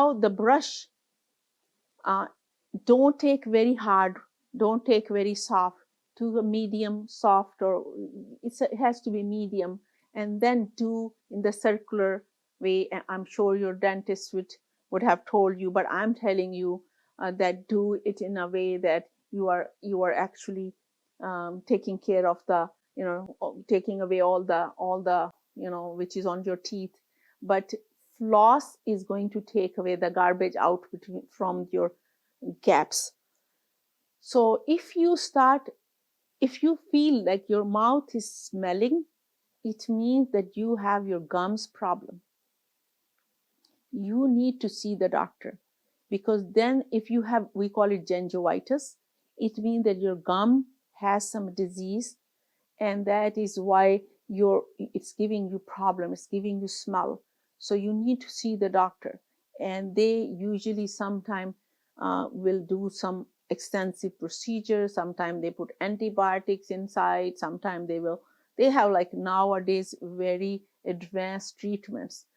Now the brush, don't take very hard, don't take very soft, to a medium soft, or it has to be medium, and then do in the circular way. I'm sure your dentist would have told you, but I'm telling you that do it in a way that you are actually taking care of the, taking away all the which is on your teeth. But floss is going to take away the garbage out from your gaps. So if you feel like your mouth is smelling, it means that you have your gums problem. You need to see the doctor, because then if you have, we call it gingivitis, it means that your gum has some disease, and that is why it's giving you problem, it's giving you smell. So you need to see the doctor, and they usually sometime will do some extensive procedures. Sometimes they put antibiotics inside. Sometimes they have, like nowadays, very advanced treatments